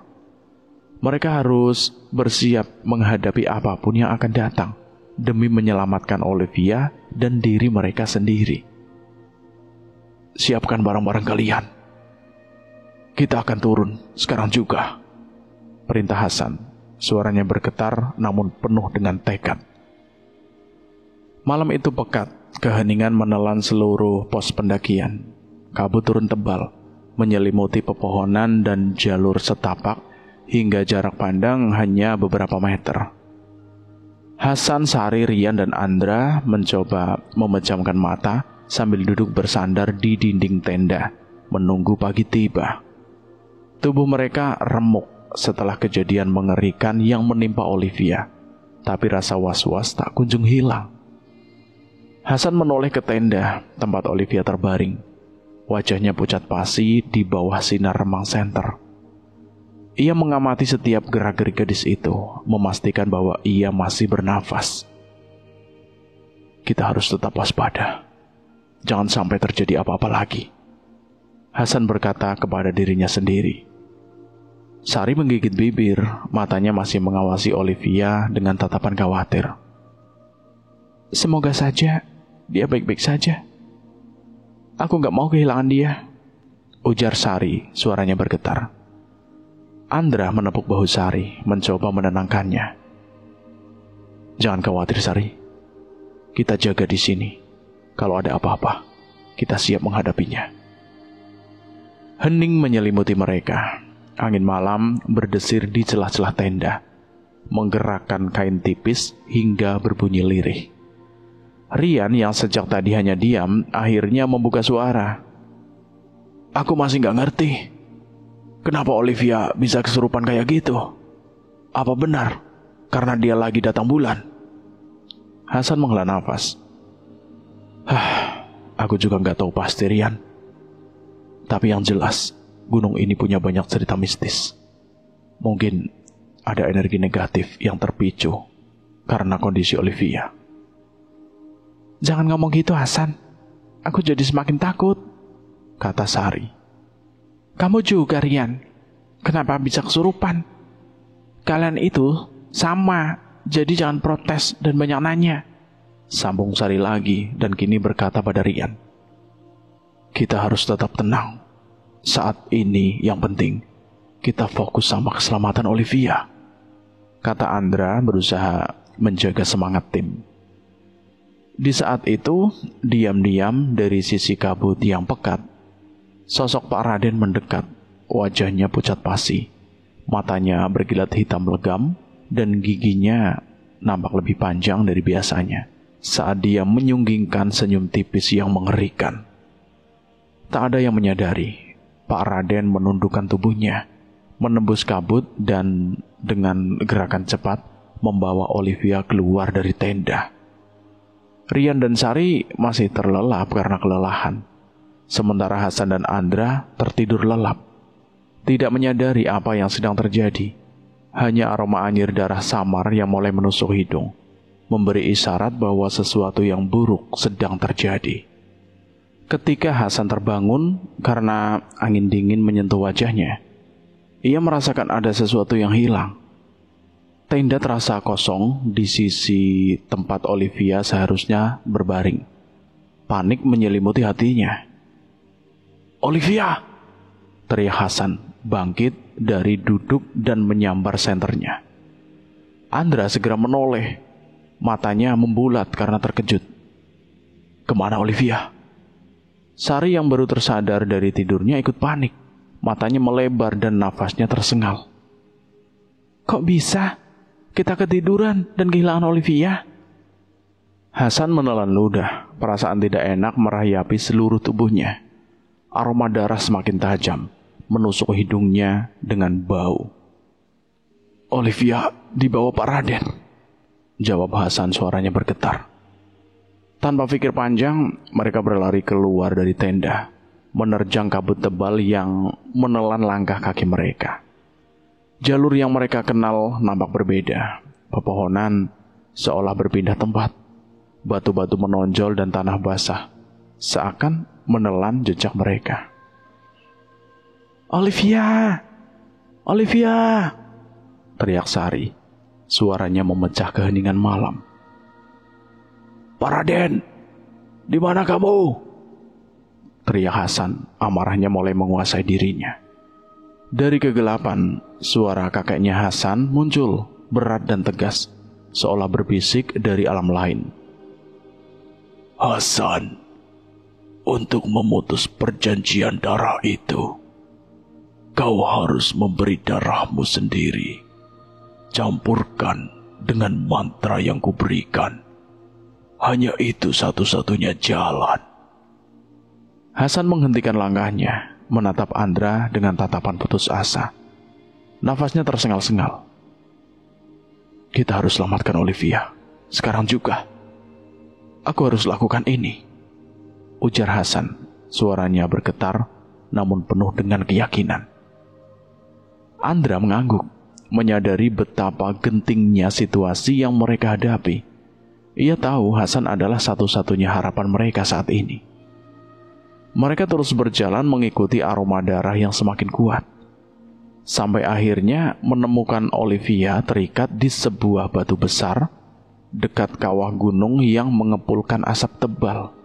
Mereka harus bersiap menghadapi apapun yang akan datang demi menyelamatkan Olivia dan diri mereka sendiri. "Siapkan barang-barang kalian. Kita akan turun sekarang juga," perintah Hasan. Suaranya bergetar namun penuh dengan tekad. Malam itu pekat, keheningan menelan seluruh pos pendakian. Kabut turun tebal, menyelimuti pepohonan dan jalur setapak hingga jarak pandang hanya beberapa meter. Hasan, Sari, Rian, dan Andra mencoba memejamkan mata sambil duduk bersandar di dinding tenda, menunggu pagi tiba. Tubuh mereka remuk setelah kejadian mengerikan yang menimpa Olivia, tapi rasa was-was tak kunjung hilang. Hasan menoleh ke tenda tempat Olivia terbaring. Wajahnya pucat pasi di bawah sinar remang senter. Ia mengamati setiap gerak-gerik gadis itu, memastikan bahwa ia masih bernafas. "Kita harus tetap waspada. Jangan sampai terjadi apa-apa lagi," Hasan berkata kepada dirinya sendiri. Sari menggigit bibir, matanya masih mengawasi Olivia dengan tatapan khawatir. "Semoga saja dia baik-baik saja. Aku gak mau kehilangan dia," ujar Sari, suaranya bergetar. Andra menepuk bahu Sari, mencoba menenangkannya. "Jangan khawatir, Sari. Kita jaga di sini. Kalau ada apa-apa, kita siap menghadapinya." Hening menyelimuti mereka. Angin malam berdesir di celah-celah tenda, menggerakkan kain tipis hingga berbunyi lirih. Rian yang sejak tadi hanya diam, akhirnya membuka suara. "Aku masih gak ngerti. Kenapa Olivia bisa kesurupan kayak gitu? Apa benar karena dia lagi datang bulan?" Hasan menghela nafas. Aku juga gak tahu pasti, Rian. Tapi yang jelas, gunung ini punya banyak cerita mistis. Mungkin ada energi negatif yang terpicu karena kondisi Olivia." "Jangan ngomong gitu, Hasan. Aku jadi semakin takut," kata Sari. "Kamu juga, Rian. Kenapa bisa kesurupan? Kalian itu sama, jadi jangan protes dan banyak nanya," sambung Sari lagi dan kini berkata pada Rian. "Kita harus tetap tenang. Saat ini yang penting, kita fokus sama keselamatan Olivia," kata Andra berusaha menjaga semangat tim. Di saat itu, diam-diam dari sisi kabut yang pekat, sosok Pak Raden mendekat. Wajahnya pucat pasi, matanya berkilat hitam legam, dan giginya nampak lebih panjang dari biasanya saat dia menyunggingkan senyum tipis yang mengerikan. Tak ada yang menyadari, Pak Raden menundukkan tubuhnya, menembus kabut dan dengan gerakan cepat membawa Olivia keluar dari tenda. Rian dan Sari masih terlelap karena kelelahan, sementara Hasan dan Andra tertidur lelap, tidak menyadari apa yang sedang terjadi. Hanya aroma anyir darah samar yang mulai menusuk hidung, memberi isyarat bahwa sesuatu yang buruk sedang terjadi. Ketika Hasan terbangun karena angin dingin menyentuh wajahnya, ia merasakan ada sesuatu yang hilang. Tenda terasa kosong di sisi tempat Olivia seharusnya berbaring. Panik menyelimuti hatinya. "Olivia!" teriak Hasan, bangkit dari duduk dan menyambar senternya. Andra segera menoleh, matanya membulat karena terkejut. "Kemana Olivia?" Sari yang baru tersadar dari tidurnya ikut panik. Matanya melebar dan nafasnya tersengal. Kok bisa? Kita ketiduran dan kehilangan Olivia. Hasan menelan ludah. Perasaan tidak enak merayapi seluruh tubuhnya. Aroma darah semakin tajam, menusuk hidungnya dengan bau. Olivia dibawa Pak Raden, jawab Hasan, suaranya bergetar. Tanpa pikir panjang, mereka berlari keluar dari tenda, menerjang kabut tebal yang menelan langkah kaki mereka. Jalur yang mereka kenal nampak berbeda. Pepohonan seolah berpindah tempat. Batu-batu menonjol dan tanah basah seakan menelan jejak mereka. Olivia! Olivia! Teriak Sari. Suaranya memecah keheningan malam. Pak Raden, di mana kamu? Teriak Hasan, amarahnya mulai menguasai dirinya. Dari kegelapan, suara kakeknya Hasan muncul, berat dan tegas, seolah berbisik dari alam lain. Hasan, untuk memutus perjanjian darah itu, kau harus memberi darahmu sendiri. Campurkan dengan mantra yang kuberikan. Hanya itu satu-satunya jalan. Hasan menghentikan langkahnya, menatap Andra dengan tatapan putus asa. Nafasnya tersengal-sengal. Kita harus selamatkan Olivia. Sekarang juga. Aku harus lakukan ini. Ujar Hasan. Suaranya bergetar, namun penuh dengan keyakinan. Andra mengangguk, menyadari betapa gentingnya situasi yang mereka hadapi. Ia tahu Hasan adalah satu-satunya harapan mereka saat ini. Mereka terus berjalan mengikuti aroma darah yang semakin kuat. Sampai akhirnya menemukan Olivia terikat di sebuah batu besar dekat kawah gunung yang mengepulkan asap tebal.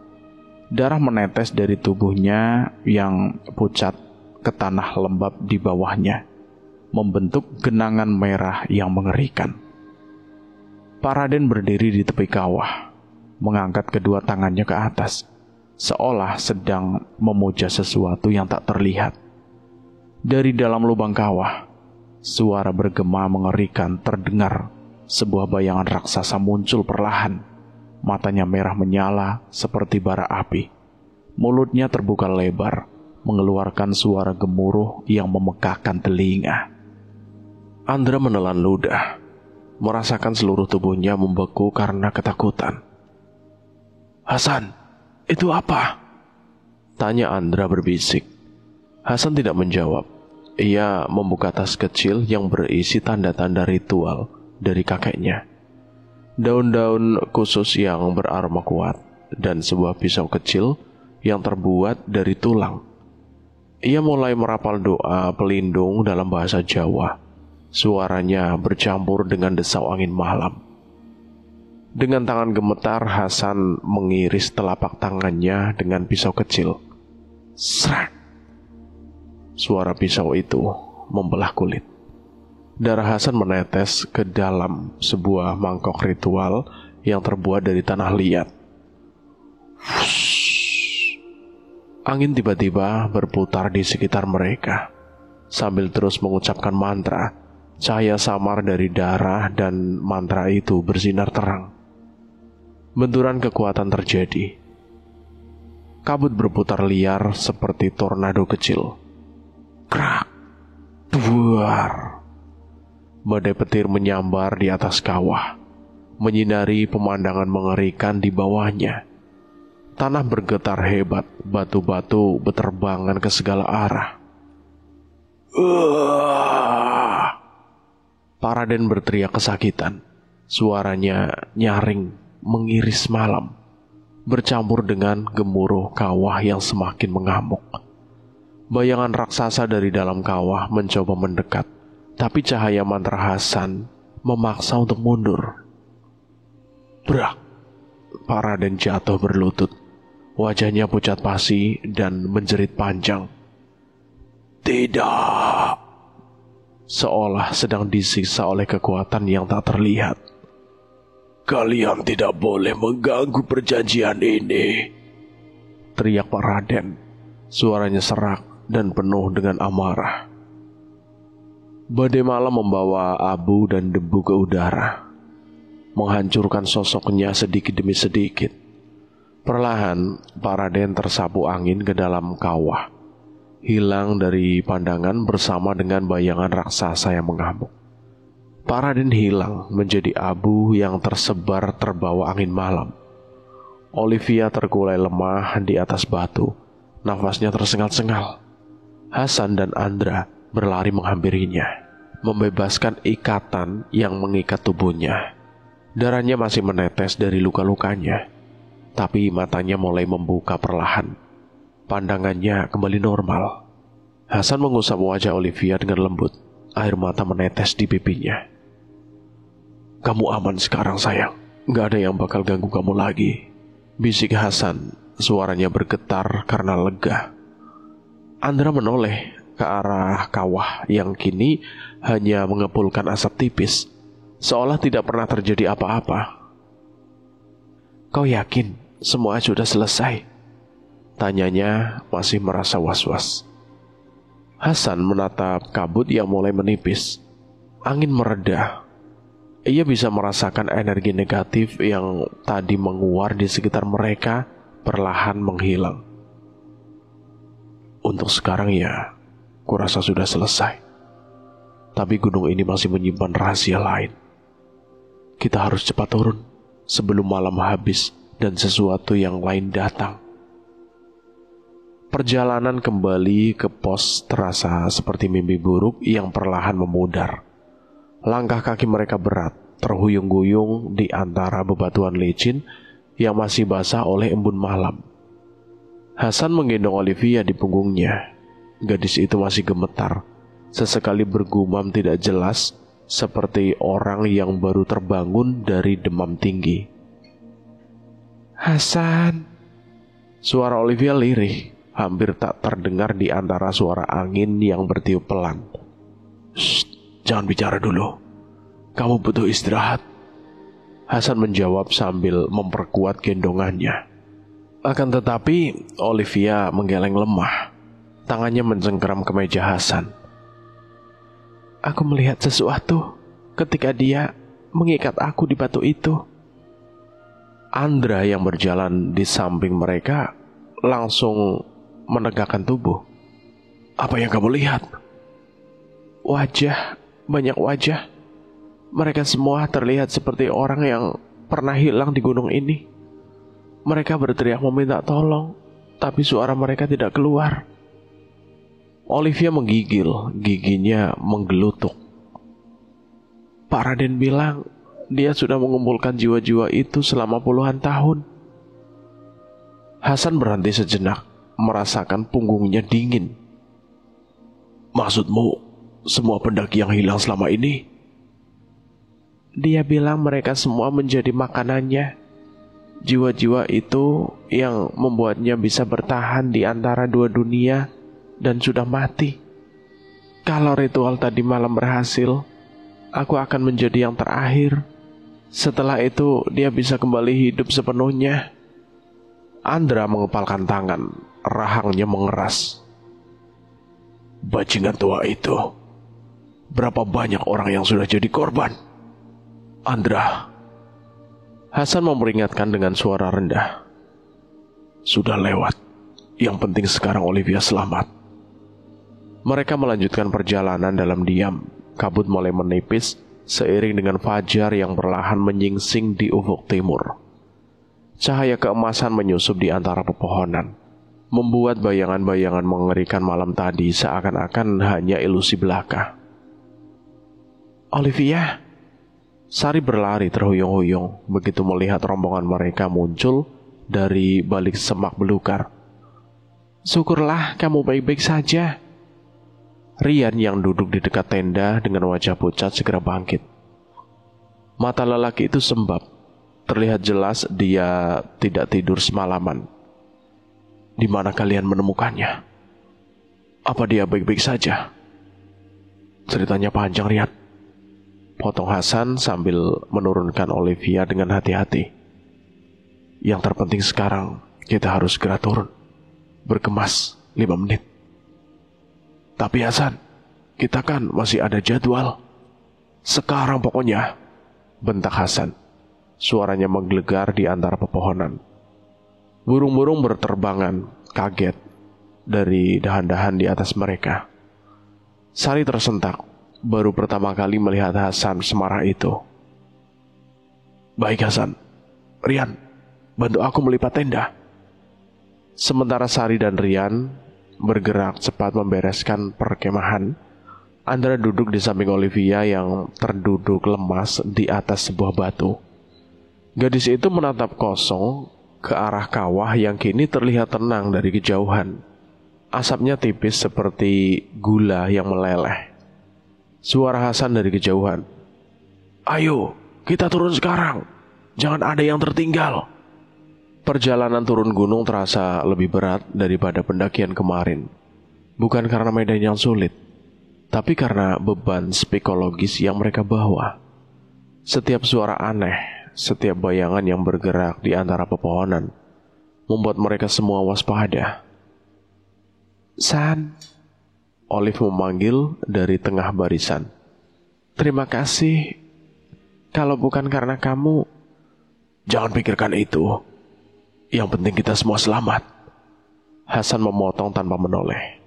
Darah menetes dari tubuhnya yang pucat ke tanah lembab di bawahnya, membentuk genangan merah yang mengerikan. Pak Raden berdiri di tepi kawah, mengangkat kedua tangannya ke atas, seolah sedang memuja sesuatu yang tak terlihat. Dari dalam lubang kawah, suara bergema mengerikan terdengar. Sebuah bayangan raksasa muncul perlahan. Matanya merah menyala seperti bara api. Mulutnya terbuka lebar, mengeluarkan suara gemuruh yang memekakkan telinga. Andra menelan ludah, merasakan seluruh tubuhnya membeku karena ketakutan. Hasan, itu apa? Tanya Andra berbisik. Hasan tidak menjawab. Ia membuka tas kecil yang berisi tanda-tanda ritual dari kakeknya. Daun-daun khusus yang beraroma kuat dan sebuah pisau kecil yang terbuat dari tulang. Ia mulai merapal doa pelindung dalam bahasa Jawa. Suaranya bercampur dengan desau angin malam. Dengan tangan gemetar, Hasan mengiris telapak tangannya dengan pisau kecil. Srak! Suara pisau itu membelah kulit. Darah Hasan menetes ke dalam sebuah mangkok ritual yang terbuat dari tanah liat. Angin tiba-tiba berputar di sekitar mereka. Sambil terus mengucapkan mantra, cahaya samar dari darah dan mantra itu bersinar terang. Benturan kekuatan terjadi. Kabut berputar liar seperti tornado kecil. Krak, duar. Badai petir menyambar di atas kawah, menyinari pemandangan mengerikan di bawahnya. Tanah bergetar hebat, batu-batu berterbangan ke segala arah. Pak Raden berteriak kesakitan. Suaranya nyaring, mengiris malam, bercampur dengan gemuruh kawah yang semakin mengamuk. Bayangan raksasa dari dalam kawah mencoba mendekat, tapi cahaya mantra Hasan memaksa untuk mundur. Brak! Pak Raden jatuh berlutut. Wajahnya pucat pasi dan menjerit panjang. Tidak! Seolah sedang disiksa oleh kekuatan yang tak terlihat. Kalian tidak boleh mengganggu perjanjian ini, teriak Pak Raden. Suaranya serak dan penuh dengan amarah. Badai malam membawa abu dan debu ke udara, menghancurkan sosoknya sedikit demi sedikit. Perlahan, Pak Raden tersapu angin ke dalam kawah, hilang dari pandangan bersama dengan bayangan raksasa yang mengamuk. Pak Raden hilang menjadi abu yang tersebar terbawa angin malam. Olivia terkulai lemah di atas batu, nafasnya tersengal-sengal. Hasan dan Andra berlari menghampirinya, membebaskan ikatan yang mengikat tubuhnya. Darahnya masih menetes dari luka-lukanya, tapi matanya mulai membuka perlahan. Pandangannya kembali normal. Hasan mengusap wajah Olivia dengan lembut. Air mata menetes di pipinya. "Kamu aman sekarang, sayang. Gak ada yang bakal ganggu kamu lagi," bisik Hasan. Suaranya bergetar karena lega. Andra menoleh ke arah kawah yang kini hanya mengepulkan asap tipis, seolah tidak pernah terjadi apa-apa. "Kau yakin semua sudah selesai?" tanyanya masih merasa was-was. Hasan menatap kabut yang mulai menipis. Angin mereda. Ia bisa merasakan energi negatif yang tadi menguar di sekitar mereka perlahan menghilang. "Untuk sekarang ya, kurasa sudah selesai. Tapi gunung ini masih menyimpan rahasia lain. Kita harus cepat turun sebelum malam habis dan sesuatu yang lain datang." Perjalanan kembali ke pos terasa seperti mimpi buruk yang perlahan memudar. Langkah kaki mereka berat, terhuyung-guyung di antara bebatuan licin yang masih basah oleh embun malam. Hasan menggendong Olivia di punggungnya. Gadis itu masih gemetar, sesekali bergumam tidak jelas, seperti orang yang baru terbangun dari demam tinggi. "Hasan," suara Olivia lirih, hampir tak terdengar di antara suara angin yang bertiup pelan. "Shh, jangan bicara dulu. Kamu butuh istirahat," Hasan menjawab sambil memperkuat gendongannya. Akan tetapi, Olivia menggeleng lemah. Tangannya mencengkeram ke meja Hasan. "Aku melihat sesuatu ketika dia mengikat aku di batu itu." Andra yang berjalan di samping mereka langsung menegakkan tubuh. "Apa yang kamu lihat?" "Wajah, banyak wajah. Mereka semua terlihat seperti orang yang pernah hilang di gunung ini. Mereka berteriak meminta tolong, tapi suara mereka tidak keluar." Olivia menggigil, giginya menggelutuk. "Pak Raden bilang dia sudah mengumpulkan jiwa-jiwa itu selama puluhan tahun." Hasan berhenti sejenak, merasakan punggungnya dingin. "Maksudmu, semua pendaki yang hilang selama ini?" "Dia bilang mereka semua menjadi makanannya. Jiwa-jiwa itu yang membuatnya bisa bertahan di antara dua dunia dan sudah mati. Kalau ritual tadi malam berhasil, aku akan menjadi yang terakhir. Setelah itu dia bisa kembali hidup sepenuhnya." Andra mengepalkan tangan, rahangnya mengeras. "Bajingan tua itu. Berapa banyak orang yang sudah jadi korban?" "Andra," Hasan memperingatkan dengan suara rendah. "Sudah lewat. Yang penting sekarang Olivia selamat." Mereka melanjutkan perjalanan dalam diam. Kabut mulai menipis seiring dengan fajar yang perlahan menyingsing di ufuk timur. Cahaya keemasan menyusup di antara pepohonan, membuat bayangan-bayangan mengerikan malam tadi seakan-akan hanya ilusi belaka. "Olivia!" Sari berlari terhuyung-huyung begitu melihat rombongan mereka muncul dari balik semak belukar. "Syukurlah kamu baik-baik saja." Rian yang duduk di dekat tenda dengan wajah pucat segera bangkit. Mata lelaki itu sembab. Terlihat jelas dia tidak tidur semalaman. "Di mana kalian menemukannya? Apa dia baik-baik saja?" "Ceritanya panjang, Rian," potong Hasan sambil menurunkan Olivia dengan hati-hati. "Yang terpenting sekarang kita harus segera turun. Berkemas 5 menit. Tapi Hasan, kita kan masih ada jadwal. Sekarang pokoknya, bentak Hasan. Suaranya menggelegar di antara pepohonan. Burung-burung berterbangan, kaget dari dahan-dahan di atas mereka. Sari tersentak, baru pertama kali melihat Hasan semarah itu. Baik Hasan, Rian, bantu aku melipat tenda. Sementara Sari dan Rian bergerak cepat membereskan perkemahan, Andra duduk di samping Olivia yang terduduk lemas di atas sebuah batu. Gadis itu menatap kosong ke arah kawah yang kini terlihat tenang dari kejauhan. Asapnya tipis seperti gula yang meleleh. Suara Hasan dari kejauhan. Ayo, kita turun sekarang. Jangan ada yang tertinggal. Perjalanan turun gunung terasa lebih berat daripada pendakian kemarin. Bukan karena medan yang sulit, tapi karena beban psikologis yang mereka bawa. Setiap suara aneh, setiap bayangan yang bergerak di antara pepohonan membuat mereka semua waspada. San, Olive memanggil dari tengah barisan. Terima kasih. Kalau bukan karena kamu. Jangan pikirkan itu. Yang penting kita semua selamat. Hasan memotong tanpa menoleh.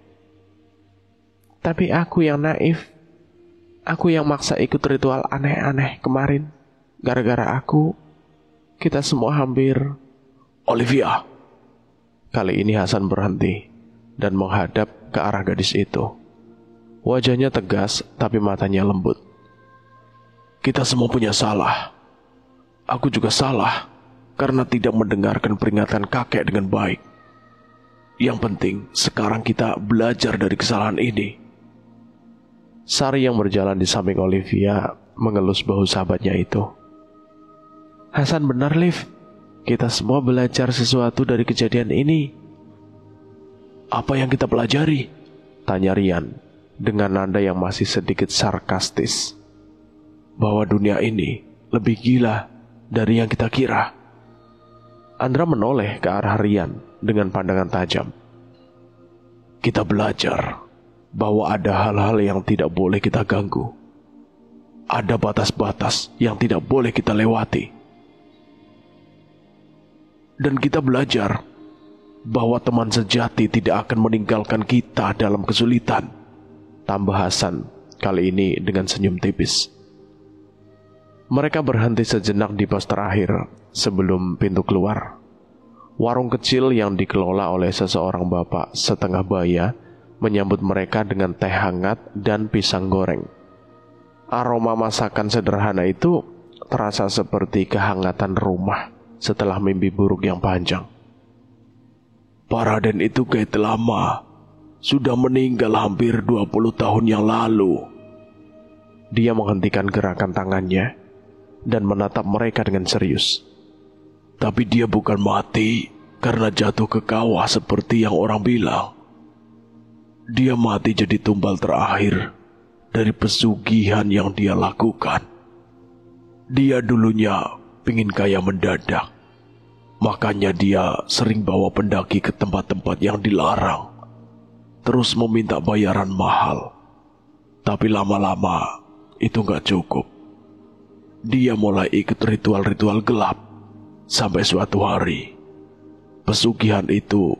Tapi aku yang naif. Aku yang maksa ikut ritual aneh-aneh kemarin. Gara-gara aku, kita semua hampir. Olivia. Kali ini Hasan berhenti dan menghadap ke arah gadis itu. Wajahnya tegas tapi matanya lembut. Kita semua punya salah. Aku juga salah karena tidak mendengarkan peringatan kakek dengan baik. Yang penting sekarang kita belajar dari kesalahan ini. Sari yang berjalan di samping Olivia mengelus bahu sahabatnya itu. Hasan benar, Liv. Kita semua belajar sesuatu dari kejadian ini. Apa yang kita pelajari? Tanya Rian dengan nada yang masih sedikit sarkastis. Bahwa dunia ini lebih gila dari yang kita kira. Andra menoleh ke arah Rian dengan pandangan tajam. Kita belajar bahwa ada hal-hal yang tidak boleh kita ganggu. Ada batas-batas yang tidak boleh kita lewati. Dan kita belajar bahwa teman sejati tidak akan meninggalkan kita dalam kesulitan. Tambah Hasan kali ini dengan senyum tipis. Mereka berhenti sejenak di pos terakhir sebelum pintu keluar. Warung kecil yang dikelola oleh seseorang bapak setengah baya menyambut mereka dengan teh hangat dan pisang goreng. Aroma masakan sederhana itu terasa seperti kehangatan rumah setelah mimpi buruk yang panjang. Pak Raden itu gaib lama, sudah meninggal hampir 20 tahun yang lalu. Dia menghentikan gerakan tangannya dan menatap mereka dengan serius. Tapi dia bukan mati karena jatuh ke kawah seperti yang orang bilang. Dia mati jadi tumbal terakhir dari pesugihan yang dia lakukan. Dia dulunya pingin kaya mendadak. Makanya dia sering bawa pendaki ke tempat-tempat yang dilarang. Terus meminta bayaran mahal. Tapi lama-lama itu gak cukup. Dia mulai ikut ritual-ritual gelap. Sampai suatu hari, pesugihan itu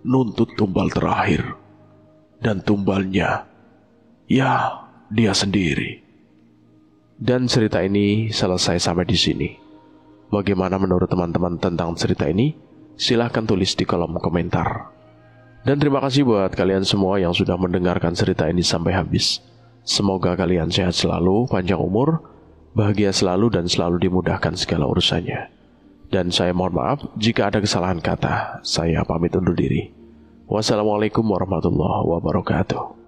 nuntut tumbal terakhir. Dan tumbalnya, ya dia sendiri. Dan cerita ini selesai sampai di sini. Bagaimana menurut teman-teman tentang cerita ini? Silahkan tulis di kolom komentar. Dan terima kasih buat kalian semua yang sudah mendengarkan cerita ini sampai habis. Semoga kalian sehat selalu, panjang umur, bahagia selalu dan selalu dimudahkan segala urusannya. Dan saya mohon maaf jika ada kesalahan kata. Saya pamit undur diri. Wassalamualaikum warahmatullahi wabarakatuh.